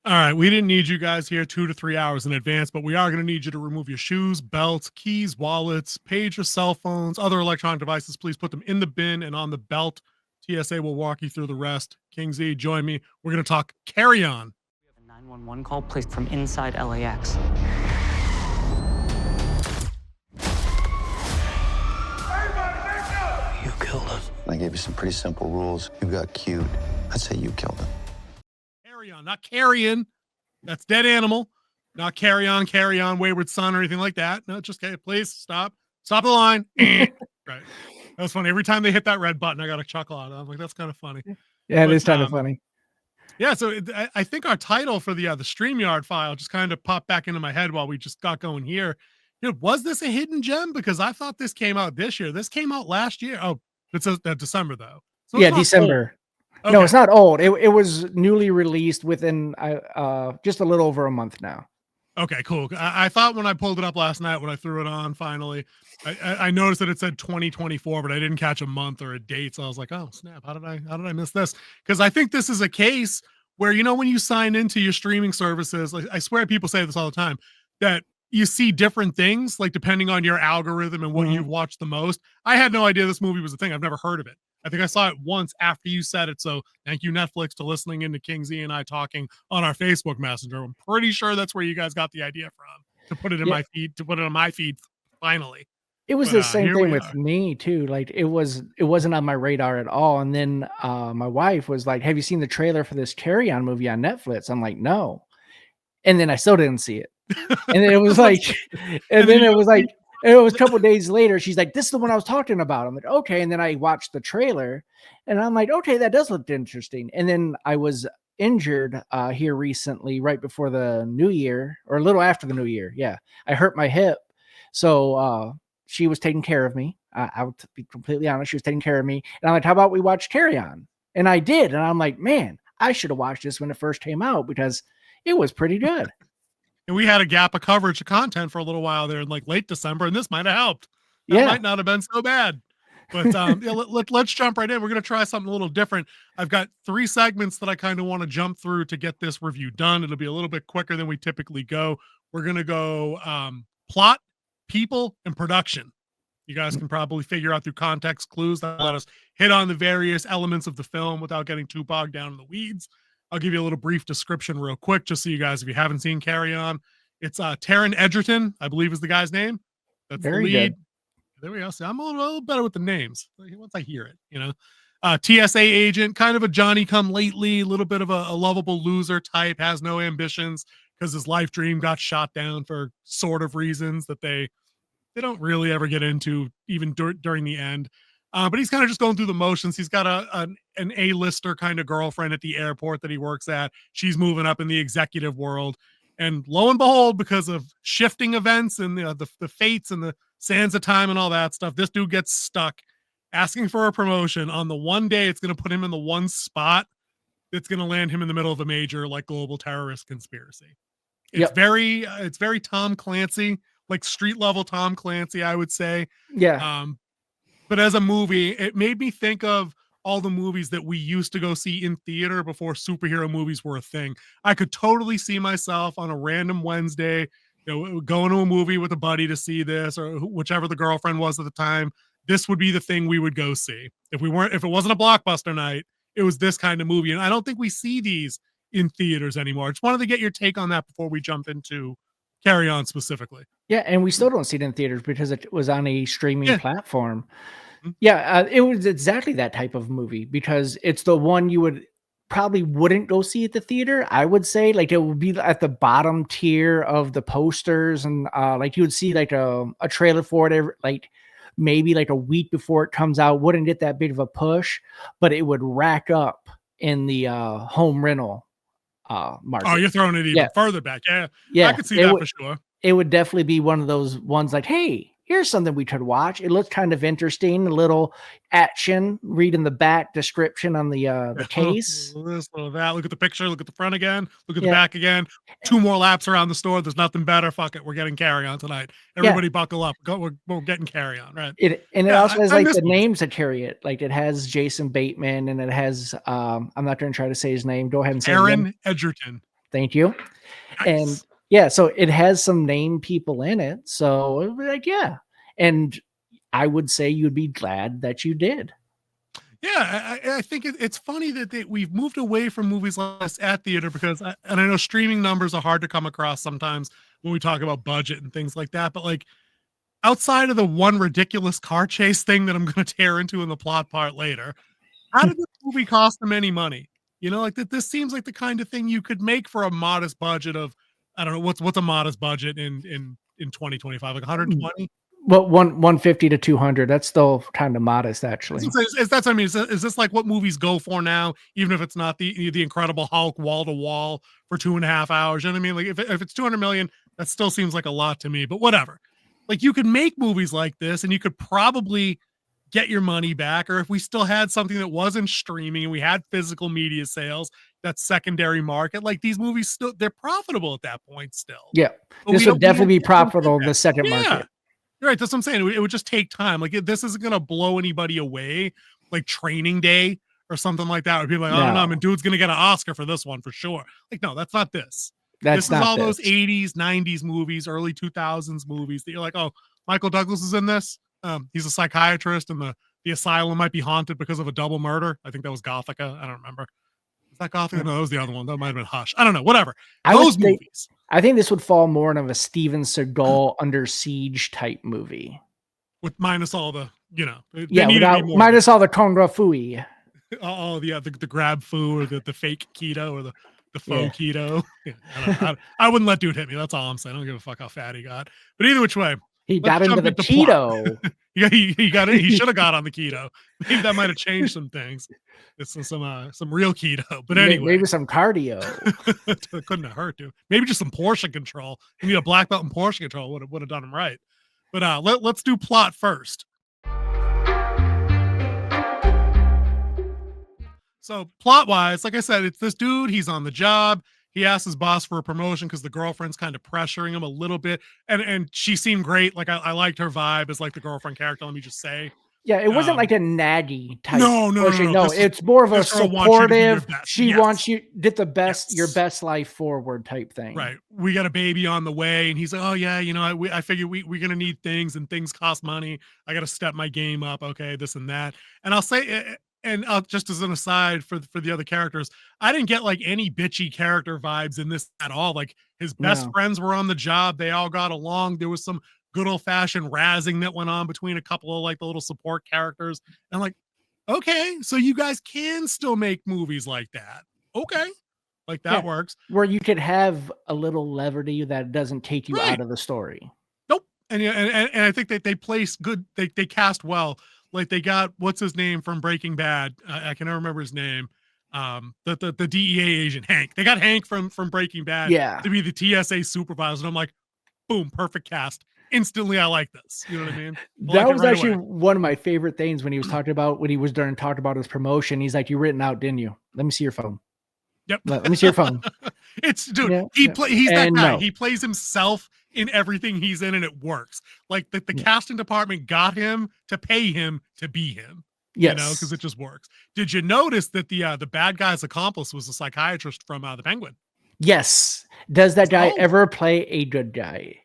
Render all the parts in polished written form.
All right, we didn't need you guys here 2 to 3 hours in advance, but we are going to need you to remove your shoes, belts, keys, wallets, pager, cell phones, other electronic devices. Please put them in the bin and on the belt. TSA will walk you through the rest. King Z, join me. We're going to talk Carry On. We have a 911 call placed from inside LAX. You killed him. I gave you some pretty simple rules. You got cute. I'd say you killed him. Carry On, not carrying. That's dead animal. Not carry on, wayward son, or anything like that. No, just please stop. Stop the line. Right. That was funny. Every time they hit that red button, I got a chuckle out of it. I'm like, that's kind of funny. Yeah, it is kind of funny. Yeah, so I think our title for the StreamYard file just kind of popped back into my head while we just got going here. Was this a hidden gem? Because I thought this came out this year. This came out last year. Oh, it says December though. So yeah, December. Okay. No, it's not old. It was newly released within just a little over a month now. Okay, cool. I thought when I pulled it up last night, when I threw it on finally, I noticed that it said 2024, but I didn't catch a month or a date. So I was like, oh snap, how did I miss this? Because I think this is a case where, when you sign into your streaming services, like I swear people say this all the time, that you see different things, like depending on your algorithm and what you've watched the most. I had no idea this movie was a thing. I've never heard of it. I think I saw it once after you said it. So thank you, Netflix, to listening into King Z and I talking on our Facebook Messenger. I'm pretty sure that's where you guys got the idea from, to put it in my feed, on my feed. Finally, it was the same thing with me too. Like it wasn't on my radar at all. And then my wife was like, "Have you seen the trailer for this Carry On movie on Netflix?" I'm like, "No," and then I still didn't see it. And then it was like, it was a couple of days later, she's like, "This is the one I was talking about." I'm like, "Okay." And then I watched the trailer and I'm like, "Okay, that does look interesting." And then I was injured here recently, right before the new year, or a little after the new year. Yeah. I hurt my hip. So she was taking care of me. I would be completely honest. She was taking care of me. And I'm like, "How about we watch Carry On?" And I did. And I'm like, man, I should have watched this when it first came out because it was pretty good. And we had a gap of coverage of content for a little while there in like late December, and this might have helped. That might not have been so bad. But let's jump right in. We're going to try something a little different. I've got 3 segments that I kind of want to jump through to get this review done. It'll be a little bit quicker than we typically go. We're going to go plot, people, and production. You guys can probably figure out through context clues that let us hit on the various elements of the film without getting too bogged down in the weeds. I'll give you a little brief description real quick, just so you guys, if you haven't seen Carry On, it's Taron Edgerton, I believe is the guy's name. That's very the lead. Good. There we go. So I'm a little better with the names once I hear it, TSA agent, kind of a Johnny come lately, a little bit of a lovable loser type, has no ambitions because his life dream got shot down for sort of reasons that they don't really ever get into even during the end. But he's kind of just going through the motions. He's got an A-lister kind of girlfriend at the airport that he works at. She's moving up in the executive world. And lo and behold, because of shifting events and the fates and the sands of time and all that stuff, this dude gets stuck asking for a promotion on the one day it's going to put him in the one spot that's going to land him in the middle of a major like global terrorist conspiracy. It's very Tom Clancy, like street level Tom Clancy, I would say. Yeah. But as a movie, it made me think of all the movies that we used to go see in theater before superhero movies were a thing. I could totally see myself on a random Wednesday, going to a movie with a buddy to see this, or whichever the girlfriend was at the time. This would be the thing we would go see. If it wasn't a blockbuster night, it was this kind of movie. And I don't think we see these in theaters anymore. I just wanted to get your take on that before we jump into Carry On specifically. Yeah, and we still don't see it in theaters because it was on a streaming platform. Yeah, it was exactly that type of movie because it's the one you wouldn't go see at the theater. I would say like it would be at the bottom tier of the posters, and like you would see like a trailer for it like maybe like a week before it comes out. Wouldn't get that big of a push, but it would rack up in the home rental market. Oh, you're throwing it even further back. Yeah, I could see that for sure. It would definitely be one of those ones like, hey, here's something we could watch. It looks kind of interesting. A little action. Reading the back description on the case. This, little that. Look at the picture. Look at the front again. Look at the back again. 2 more laps around the store. There's nothing better. Fuck it. We're getting Carry On tonight. Everybody buckle up. We're getting Carry On, right? It also has like the names that carry it. Like it has Jason Bateman and it has I'm not going to try to say his name. Go ahead and say Taron Edgerton. Thank you. Nice. And yeah, so it has some named people in it. So like, yeah. And I would say you'd be glad that you did. Yeah, I think it's funny that we've moved away from movies like this at theater because, and I know streaming numbers are hard to come across sometimes when we talk about budget and things like that. But like outside of the one ridiculous car chase thing that I'm going to tear into in the plot part later, how did this movie cost them any money? You know, like that. This seems like the kind of thing you could make for a modest budget of, I don't know, what's a modest budget in 2025, like 120. Well, 150 to 200. That's still kind of modest, actually. That's what I mean. Is this like what movies go for now? Even if it's not the Incredible Hulk wall to wall for 2.5 hours, you know what I mean? Like if it's 200 million, that still seems like a lot to me. But whatever. Like you could make movies like this, and you could probably get your money back. Or if we still had something that wasn't streaming and we had physical media sales, that secondary market, like these movies still they're profitable at that point still. Yeah, But this would definitely be profitable in the second market. Right, that's what I'm saying. It would just take time. Like this isn't gonna blow anybody away, like Training Day or something like that. Where people are like, oh no, I mean, dude's gonna get an Oscar for this one for sure. Like, no, that's not this. This is all those 80s, 90s movies, early 2000s movies that you're like, oh, Michael Douglas is in this. He's a psychiatrist, and the asylum might be haunted because of a double murder. I think that was Gothica. I don't remember. Is that Gothica? No, that was the other one. That might have been Hush. I don't know. Whatever. Those movies. I think this would fall more in of a Steven Seagal Under Siege type movie. With minus all the, minus all the kung fu. Oh, yeah, the grab foo or the fake keto or the faux keto. Yeah, I wouldn't let dude hit me. That's all I'm saying. I don't give a fuck how fat he got. But either which way, he got into the keto. Yeah, he got it. He should have got on the keto. Maybe that might have changed some things. It's some real keto. But anyway, maybe some cardio. It couldn't have hurt, dude. Maybe just some portion control. You need a black belt in portion control. Would have done him right. But let's do plot first. So plot wise, like I said, it's this dude. He's on the job. He asked his boss for a promotion because the girlfriend's kind of pressuring him a little bit. And she seemed great. Like I liked her vibe as like the girlfriend character. Let me just say. Yeah, it wasn't like a naggy type. No. It's more of a supportive. She wants you get the best, your best life forward type thing. Right. We got a baby on the way, and he's like, "Oh yeah, I figure we're gonna need things, and things cost money. I got to step my game up. Okay, this and that." And I'll say, and just as an aside for the other characters, I didn't get like any bitchy character vibes in this at all. Like his best friends were on the job. They all got along. There was some good old fashioned razzing that went on between a couple of like the little support characters. And I'm like, okay, so you guys can still make movies like that. Okay. Like that works. Where you could have a little levity that doesn't take you out of the story. Nope. And I think that they place good. They cast well. Like they got, what's his name from Breaking Bad? I can never remember his name. The DEA agent, Hank. They got Hank from Breaking Bad to be the TSA supervisor. And I'm like, boom, perfect cast. Instantly, I like this. You know what I mean? That was actually one of my favorite things when he was talking about his promotion. He's like, "You written out, didn't you? Let me see your phone." Yep. Let me see your phone. It's dude. He's that guy. He plays himself in everything he's in, and it works. Like the casting department got him to pay him to be him. Yes. You know, because it just works. Did you notice that the bad guy's accomplice was a psychiatrist from the Penguin? Yes. Does that guy ever play a good guy?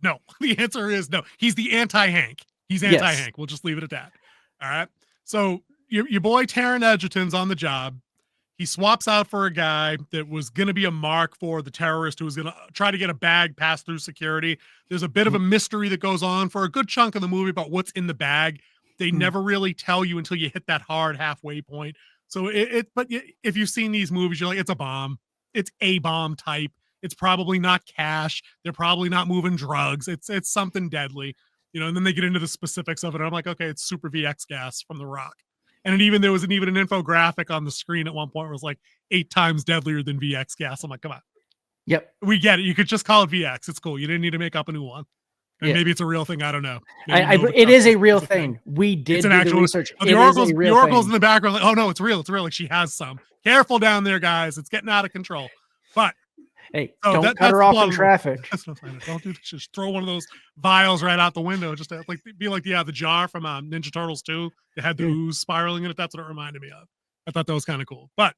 No, the answer is no. He's the anti-Hank. He's anti-Hank. We'll just leave it at that. All right. So your boy Taron Edgerton's on the job. He swaps out for a guy that was going to be a mark for the terrorist who was going to try to get a bag passed through security. There's a bit of a mystery that goes on for a good chunk of the movie about what's in the bag. They never really tell you until you hit that hard halfway point. So but if you've seen these movies, you're like, it's a bomb. It's a bomb type. It's probably not cash. They're probably not moving drugs. It's something deadly, and then they get into the specifics of it. And I'm like, okay, it's super VX gas from The Rock. And there was an infographic on the screen at one point where it was like 8 times deadlier than VX gas. I'm like, come on. Yep. We get it. You could just call it VX. It's cool. You didn't need to make up a new one. And maybe it's a real thing. I don't know. It is a real thing. We did do the research. The oracle's in the background. Like, oh no, it's real. It's real. Like she has some. Careful down there, guys. It's getting out of control. But hey, don't cut her off in traffic. That's what I'm saying. Don't do this. Just throw one of those vials right out the window. Just to, be like the jar from Ninja Turtles 2 that had the ooze spiraling in it. That's what it reminded me of. I thought that was kind of cool. But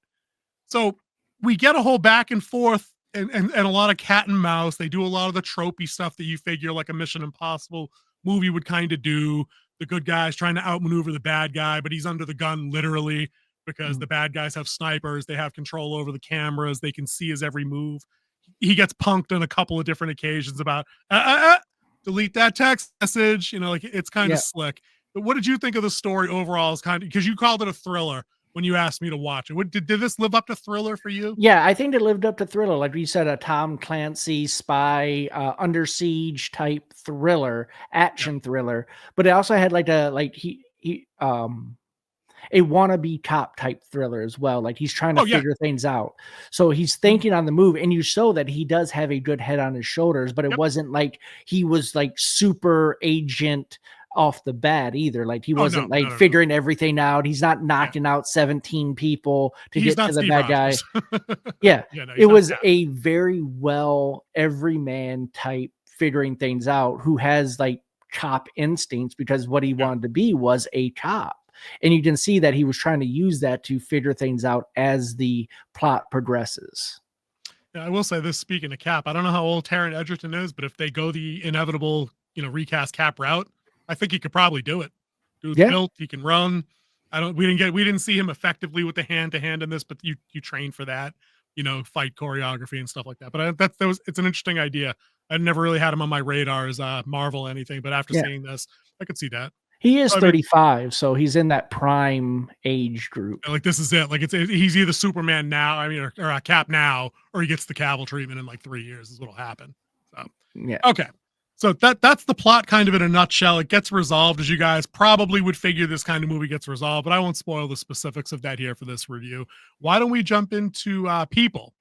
so we get a whole back and forth and a lot of cat and mouse. They do a lot of the tropey stuff that you figure like a Mission Impossible movie would kind of do. The good guy's trying to outmaneuver the bad guy, but he's under the gun literally because the bad guys have snipers. They have control over the cameras. They can see his every move. He gets punked on a couple of different occasions about delete that text message. You know, like it's kind of slick. But what did you think of the story overall? Is kind of because you called it a thriller when you asked me to watch it. Did this live up to thriller for you? Yeah, I think it lived up to thriller. Like you said, a Tom Clancy spy, under siege type thriller, action thriller. But it also had like a wannabe cop type thriller as well. Like he's trying to figure things out. So he's thinking on the move, and you show that he does have a good head on his shoulders, but it wasn't like he was like super agent off the bat either. Like he wasn't figuring everything out. He's not knocking out 17 people to get to the Steve bad Rogers. guy. No, it was a very well everyman type figuring things out who has like cop instincts, because what he wanted to be was a cop. And you can see that he was trying to use that to figure things out as the plot progresses. Yeah, I will say this, speaking of Cap, I don't know how old Taron Edgerton is, but if they go the inevitable, recast Cap route, I think he could probably do it. Dude's built, he can run. We didn't see him effectively with the hand-to-hand in this, but you train for that, fight choreography and stuff like that. But it's an interesting idea. I never really had him on my radar as Marvel anything, but after seeing this, I could see that. He is 35, so he's in that prime age group. Like this is it. Like he's either Superman now, or a Cap now, or he gets the Cavill treatment in like 3 years is what'll happen. So okay. So that's the plot kind of in a nutshell. It gets resolved, as you guys probably would figure this kind of movie gets resolved, but I won't spoil the specifics of that here for this review. Why don't we jump into people?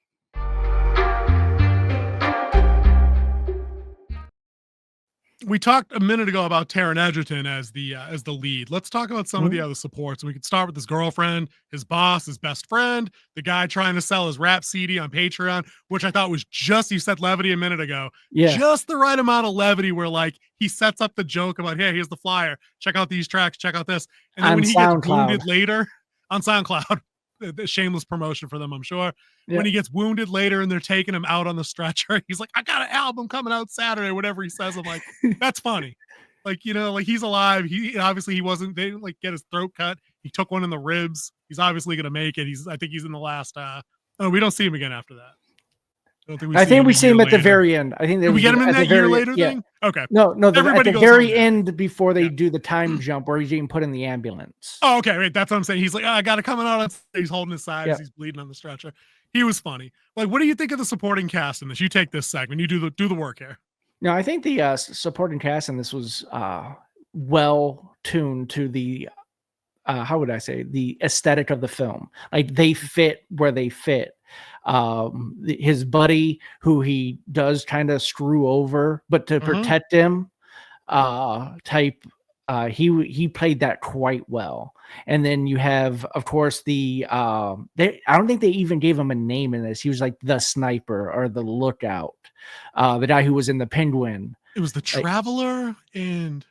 We talked a minute ago about Taron Edgerton as the lead. Let's talk about some of the other supports. We could start with his girlfriend, his boss, his best friend, the guy trying to sell his rap CD on Patreon, which I thought was you said levity a minute ago. Yeah. Just the right amount of levity where like he sets up the joke about, hey, here's the flyer. Check out these tracks. Check out this. And then when he gets wounded later on SoundCloud, the shameless promotion for them, I'm sure. Yeah. When he gets wounded later and they're taking him out on the stretcher, he's like, I got an album coming out Saturday, whatever he says. I'm like, that's funny. Like, like he's alive. He obviously they didn't like get his throat cut. He took one in the ribs. He's obviously going to make it. I think he's in the last, we don't see him again after that. I think we see him at the very end. I think did we get him in that year later thing? Okay. No, at the very end before they do the time jump where he's getting put in the ambulance. Oh, okay. Right. That's what I'm saying. He's like, I got it coming out. He's holding his side as he's bleeding on the stretcher. He was funny. Like, what do you think of the supporting cast in this? You take this segment. You do the work here. No, I think the supporting cast in this was well tuned to the how would I say, the aesthetic of the film. Like they fit where they fit. His buddy, who he does kind of screw over, but to protect him, he played that quite well. And then you have, of course, I don't think they even gave him a name in this. He was like the sniper or the lookout, the guy who was in the Penguin. It was the Traveler and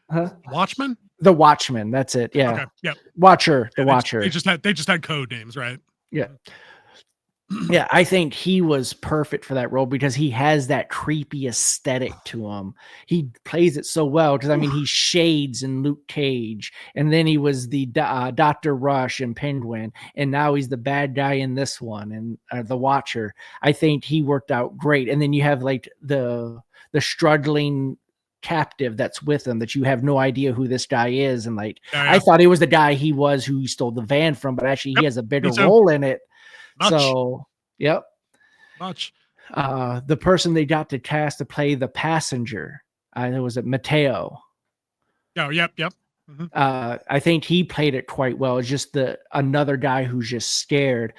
Watchman. The Watchman. That's it. Yeah. Okay. Yep. Watcher. The Watcher. They just had code names, right? Yeah. Yeah, I think he was perfect for that role because he has that creepy aesthetic to him. He plays it so well because, he shades in Luke Cage, and then he was the Dr. Rush in Penguin, and now he's the bad guy in this one, and the Watcher. I think he worked out great. And then you have like the struggling captive that's with him that you have no idea who this guy is, and I thought he was the guy who he stole the van from, but actually he has a bigger role in it. Much. So, yep. Much. The person they got to cast to play the passenger, was it Mateo? Oh, yep. Mm-hmm. I think he played it quite well. It's just another guy who's just scared.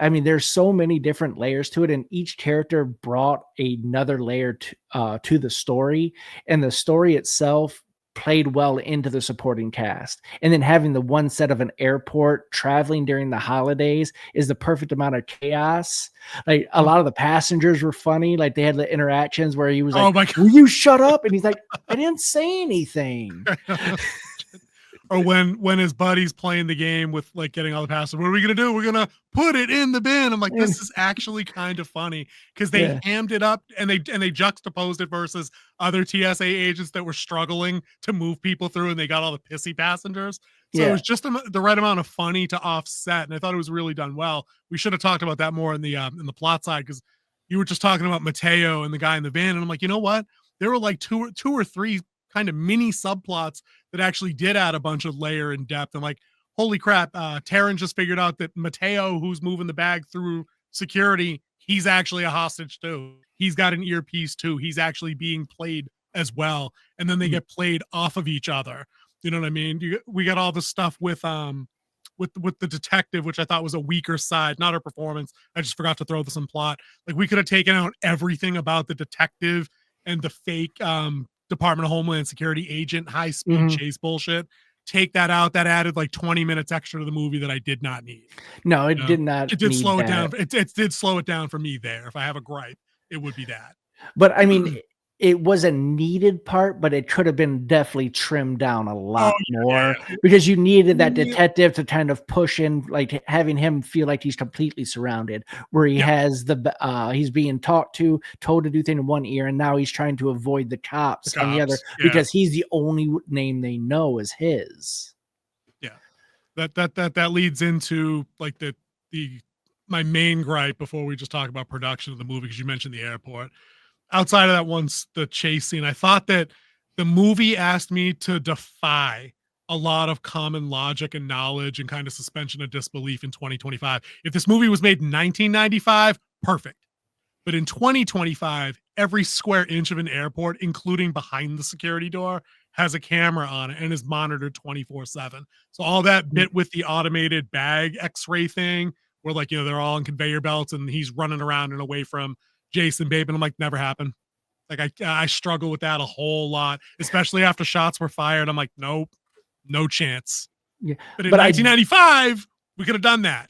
There's so many different layers to it, and each character brought another layer to the story, and the story itself played well into the supporting cast. And then having the one set of an airport traveling during the holidays is the perfect amount of chaos. Like a lot of the passengers were funny. Like they had the interactions where he was like, will you shut up? And he's like, I didn't say anything. or when his buddy's playing the game with like getting all the passes. What are we gonna do? We're gonna put it in the bin. I'm like, this is actually kind of funny because they hammed it up and they juxtaposed it versus other TSA agents that were struggling to move people through, and they got all the pissy passengers. So it was just the right amount of funny to offset, and I thought it was really done well. We should have talked about that more in the plot side, because you were just talking about Mateo and the guy in the van, and I'm like, you know what? There were like two or three kind of mini subplots that actually did add a bunch of layer and depth. And like, holy crap, Taron just figured out that Mateo, who's moving the bag through security, he's actually a hostage too. He's got an earpiece too. He's actually being played as well. And then they get played off of each other. You know what I mean? We got all the stuff with the detective, which I thought was a weaker side, not her performance. I just forgot to throw this in plot. Like, we could have taken out everything about the detective and the fake Department of Homeland Security agent high-speed chase bullshit. Take that out. That added like 20 minutes extra to the movie that I did not need. No, it did not. It did slow it down. It did slow it down for me there. If I have a gripe, it would be that. But I mean, it was a needed part, but it could have been definitely trimmed down a lot more, because you needed that detective to kind of push in, like having him feel like he's completely surrounded, where he has he's being told to do things in one ear, and now he's trying to avoid the cops on the other, because he's the only name they know is his. Yeah. That leads into like my main gripe before we just talk about production of the movie, because you mentioned the airport. Outside of that, once the chase scene, I thought that the movie asked me to defy a lot of common logic and knowledge and kind of suspension of disbelief in 2025. If this movie was made in 1995, perfect. But in 2025, every square inch of an airport, including behind the security door, has a camera on it and is monitored 24/7. So all that bit with the automated bag X-ray thing, where like, they're all on conveyor belts and he's running around and away from Jason Bateman, I'm like, never happened. Like, I struggle with that a whole lot, especially after shots were fired. I'm like, nope, no chance. Yeah. But in 1995, we could have done that,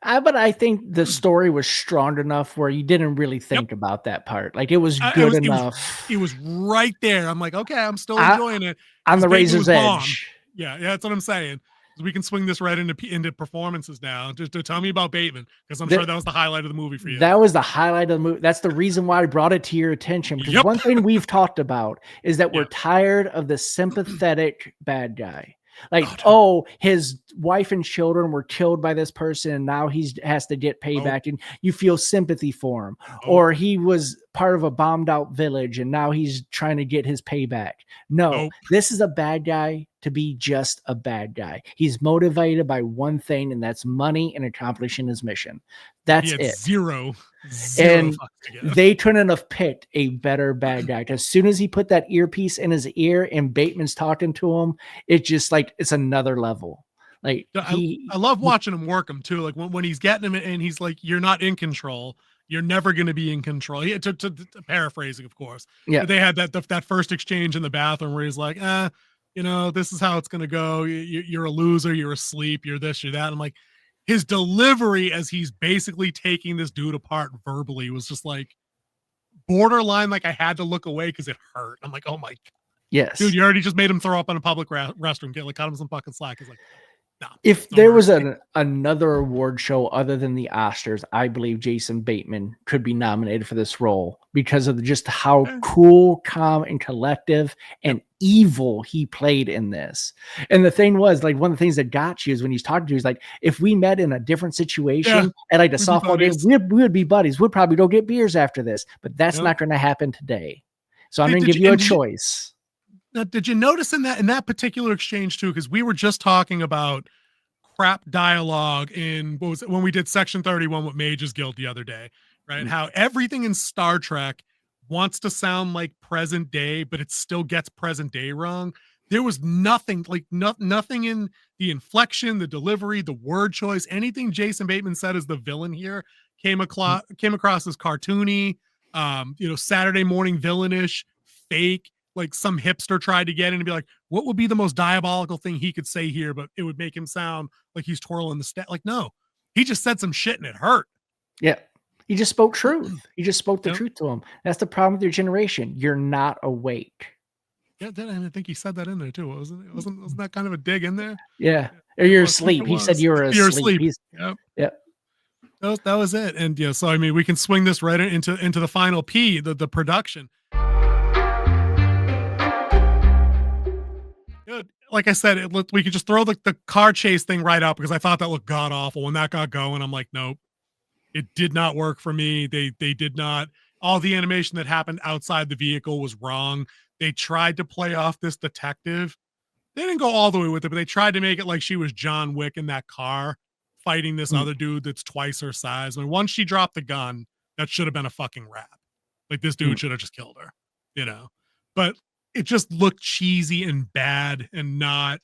But I think the story was strong enough where you didn't really think about that part. Like, it was good enough. It was right there. I'm like, okay, I'm still enjoying it. On the razor's edge. Yeah, that's what I'm saying. We can swing this right into performances now. Just tell me about Bateman, because I'm sure that was the highlight of the movie for you. That was the highlight of the movie. That's the reason why I brought it to your attention. Because one thing we've talked about is that we're tired of the sympathetic bad guy. Like, his wife and children were killed by this person, and now he has to get payback, and you feel sympathy for him. Or he was part of a bombed out village, and now he's trying to get his payback. No, this is a bad guy to be just a bad guy. He's motivated by one thing, and that's money and accomplishing his mission. That's it. Zero. And they couldn't have picked a better bad guy. As soon as he put that earpiece in his ear and Bateman's talking to him, it's just like, it's another level. Like, I love watching him work him too. Like when he's getting him and he's like, you're not in control. You're never going to be in control. To paraphrasing, of course. Yeah. But they had that first exchange in the bathroom where he's like, this is how it's going to go. You're a loser. You're asleep. You're this, you're that. I'm like, his delivery as he's basically taking this dude apart verbally was just like borderline. Like, I had to look away because it hurt. I'm like, oh my God. Yes. Dude, you already just made him throw up in a public restroom. Cut him some fucking slack. He's like, no. If there was another award show other than the Oscars, I believe Jason Bateman could be nominated for this role because of just how cool, calm, and collective and evil he played in this. And the thing was, like, one of the things that got you is when he's talking to you, he's like, if we met in a different situation at like a softball game, we would be buddies. We'd probably go get beers after this, but that's not going to happen today. So I'm going to give you a choice. Now, did you notice in that particular exchange too? Because we were just talking about crap dialogue when we did Section 31 with Mage's Guild the other day, right? Mm-hmm. How everything in Star Trek wants to sound like present day, but it still gets present day wrong. There was nothing nothing in the inflection, the delivery, the word choice, anything Jason Bateman said as the villain here came across as cartoony, Saturday morning villainish, fake. Like some hipster tried to get in and be like, what would be the most diabolical thing he could say here, but it would make him sound like he's twirling the stat. Like, no, he just said some shit and it hurt. Yeah. He just spoke truth. He just spoke the truth to him. That's the problem with your generation. You're not awake. Yeah, I think he said that in there too. Wasn't that kind of a dig in there? Yeah. Yeah, Or it you're was. I think asleep. it He said was. you were You're asleep. asleep. He's Yep. Yep. That was it. And yeah, so I mean, we can swing this right into the final P, the production. Dude, like I said, we could just throw the car chase thing right out because I thought that looked god awful. When that got going, I'm like, nope, it did not work for me. They did not. All the animation that happened outside the vehicle was wrong. They tried to play off this detective. They didn't go all the way with it, but they tried to make it like she was John Wick in that car fighting this other dude that's twice her size. I mean, once she dropped the gun, that should have been a fucking wrap. Like this dude should have just killed her, you know. But it just looked cheesy and bad and not.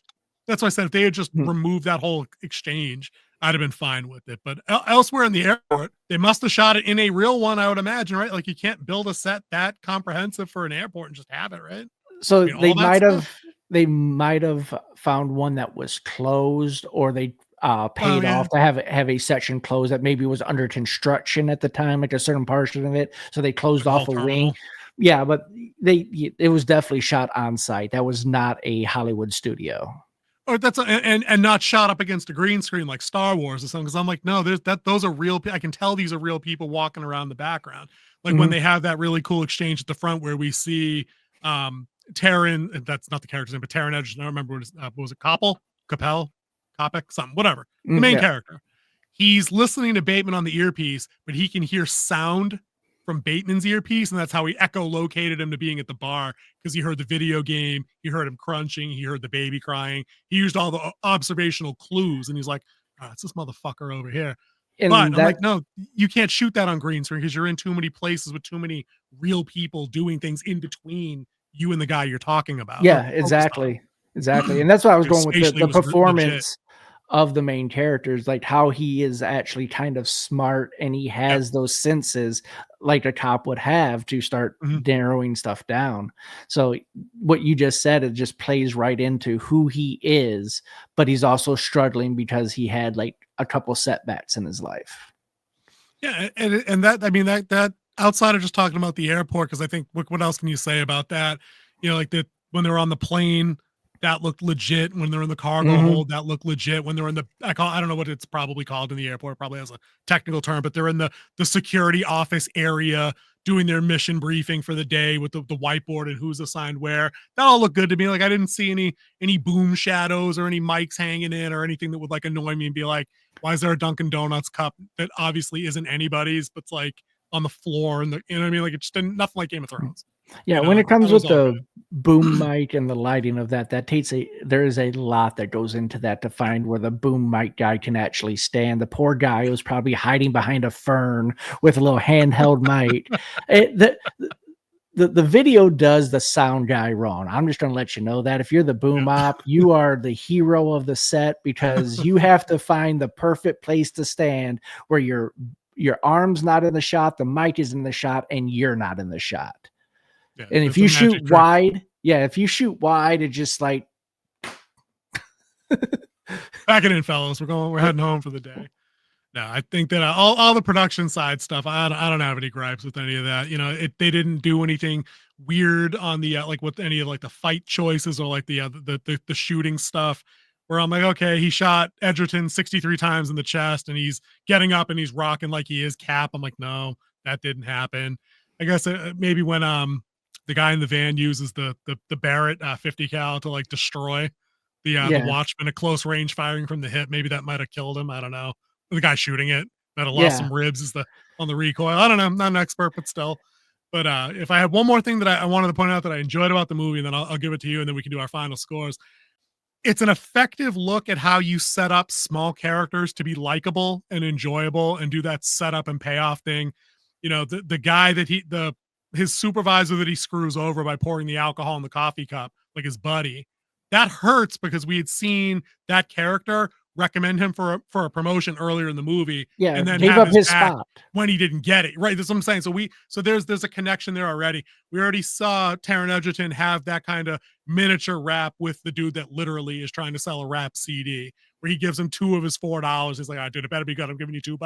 That's why I said if they had just removed that whole exchange, I'd have been fine with it. But elsewhere in the airport, they must have shot it in a real one, I would imagine, right? Like you can't build a set that comprehensive for an airport and just have it, right? So I mean, they all that stuff. they might have found one that was closed, or they paid yeah. off to have a section closed that maybe was under construction at the time, like a certain portion of it. So they closed Like off a wing. Yeah, but it was definitely shot on site. That was not a Hollywood studio. Or and not shot up against a green screen like Star Wars or something. Because I'm like, no, those are real. I can tell these are real people walking around the background. Like when they have that really cool exchange at the front where we see Taron. That's not the character's name, but Taron Edgerton. I don't remember what was it, Kopic, something, whatever. The main character. He's listening to Bateman on the earpiece, but he can hear sound from Bateman's earpiece, and that's how he echolocated him to being at the bar because he heard the video game, he heard him crunching, he heard the baby crying. He used all the observational clues, and he's like, oh, it's this motherfucker over here. But I'm like, no, you can't shoot that on green screen because you're in too many places with too many real people doing things in between you and the guy you're talking about. Yeah, exactly. And that's why I was going with the performance of the main characters, like how he is actually kind of smart and he has those senses like a cop would have to start narrowing stuff down. So what you just said, it just plays right into who he is, but he's also struggling because he had like a couple setbacks in his life. Yeah, and that, I mean, that outside of just talking about the airport, because I think what else can you say about that? You know, like that when they're on the plane, that looked legit. When they're in the cargo hold, that looked legit. When they're in the, I don't know what it's probably called in the airport, probably has a technical term, but they're in the security office area doing their mission briefing for the day with the whiteboard and who's assigned where. That all looked good to me. Like I didn't see any boom shadows or any mics hanging in or anything that would like annoy me and be like, why is there a Dunkin' Donuts cup that obviously isn't anybody's, but it's like on the floor and you know what I mean? Like it's just nothing like Game of Thrones. Yeah, when it comes with the boom mic and the lighting of that takes there is a lot that goes into that to find where the boom mic guy can actually stand. The poor guy was probably hiding behind a fern with a little handheld mic. The video does the sound guy wrong. I'm just going to let you know that if you're the boom op, you are the hero of the set because you have to find the perfect place to stand where your arm's not in the shot, the mic is in the shot, and you're not in the shot. Yeah, and if you shoot wide, it just like back it in, fellas. We're heading home for the day. No, I think that all the production side stuff, I don't have any gripes with any of that. You know, they didn't do anything weird on the like with any of like the fight choices or like the shooting stuff. Where I'm like, okay, he shot Edgerton 63 times in the chest, and he's getting up and he's rocking like he is Cap. I'm like, no, that didn't happen. I guess maybe when the guy in the van uses the Barrett 50 cal to like destroy the Watchman at close range firing from the hip. Maybe that might have killed him. I don't know. The guy shooting it might have lost some ribs on the recoil. I don't know. I'm not an expert, but still. But if I had one more thing that I wanted to point out that I enjoyed about the movie, then I'll give it to you, and then we can do our final scores. It's an effective look at how you set up small characters to be likable and enjoyable and do that setup and payoff thing. You know, the guy that his supervisor that he screws over by pouring the alcohol in the coffee cup, like his buddy, that hurts because we had seen that character recommend him for a promotion earlier in the movie. Yeah, and then gave up his spot when he didn't get it. Right. That's what I'm saying. So there's a connection there already. We already saw Taron Edgerton have that kind of miniature rap with the dude that literally is trying to sell a rap CD where he gives him $2 of his $4. He's like, oh, dude, it better be good. I'm giving you $2.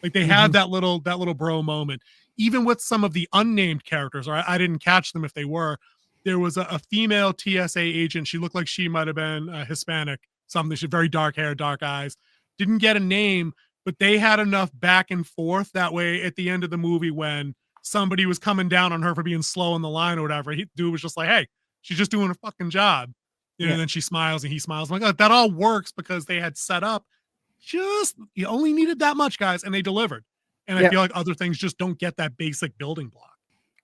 Like they have that little bro moment, even with some of the unnamed characters, or I didn't catch them if they were. there was a female TSA agent. She looked like she might have been Hispanic, something. She had very dark hair, dark eyes. Didn't get a name, but they had enough back and forth that way at the end of the movie when somebody was coming down on her for being slow on the line or whatever. Dude was just like, hey, she's just doing a fucking job. And then she smiles and he smiles. I'm like, oh, that all works because they had set up you only needed that much, guys, and they delivered. And I feel like other things just don't get that basic building block.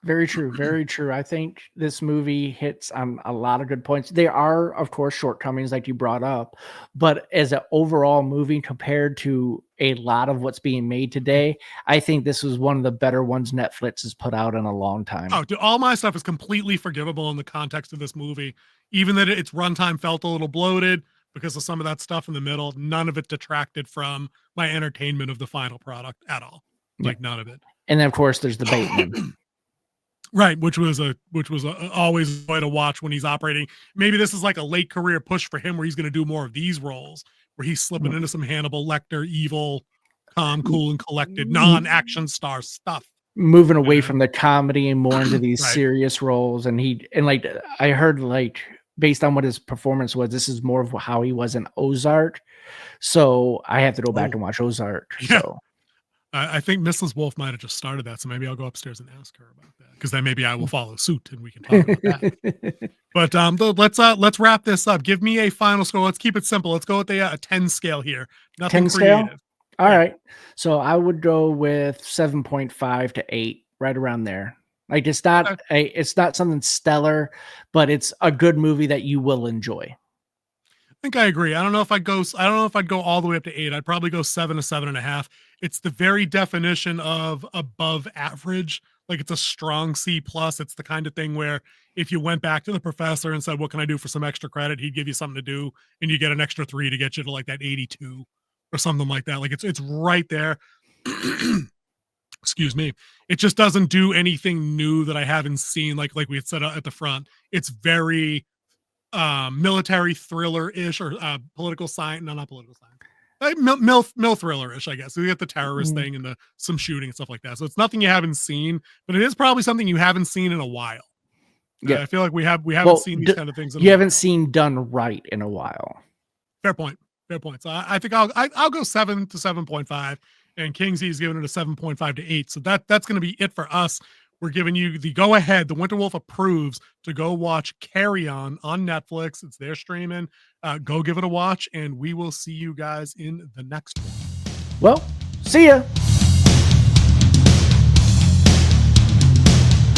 Very true. Very true. I think this movie hits on a lot of good points. There are, of course, shortcomings like you brought up, but as an overall movie compared to a lot of what's being made today, I think this was one of the better ones Netflix has put out in a long time. Oh, dude, all my stuff is completely forgivable in the context of this movie. Even that its runtime felt a little bloated because of some of that stuff in the middle. None of it detracted from my entertainment of the final product at all. Like none of it. And then, of course, there's the Bateman. Right, which was always a way to watch when he's operating. Maybe this is like a late career push for him where he's going to do more of these roles, where he's slipping into some Hannibal Lecter, evil, calm, cool, and collected, non-action star stuff. Moving away from the comedy and more into these Right. serious roles. And like I heard, like, based on what his performance was, this is more of how he was in Ozark. So I have to go back and watch Ozark. Yeah. So I think Mrs. Wolf might have just started that, so maybe I'll go upstairs and ask her about that, because then maybe I will follow suit and we can talk about that. But let's wrap this up. Give me a final score. Let's keep it simple. Let's go with a 10 scale here. Nothing 10 scale? creative. All right. So I would go with 7.5 to 8, right around there. Like it's not something stellar, but it's a good movie that you will enjoy. I think I agree. I don't know if I'd go all the way up to 8. I'd probably go 7 to 7.5. It's the very definition of above average. Like it's a strong C plus. It's the kind of thing where if you went back to the professor and said, what can I do for some extra credit? He'd give you something to do and you get an extra 3 to get you to like that 82 or something like that. Like it's right there. Excuse me. It just doesn't do anything new that I haven't seen. Like we had said at the front, it's very military thriller-ish or political science. No, not political science. Like mil thriller-ish, I guess. We get the terrorist thing and some shooting and stuff like that. So it's nothing you haven't seen, but it is probably something you haven't seen in a while. Yeah, I feel like we haven't seen these kind of things. You haven't seen done right in a while. Fair point. So I think I'll go 7 to 7.5, and Kingsy's giving it a 7.5 to 8. So that's going to be it for us. We're giving you the go ahead. The Winter Wolf approves to go watch Carry On Netflix. It's their streaming. Go give it a watch, and we will see you guys in the next one. Well, see ya.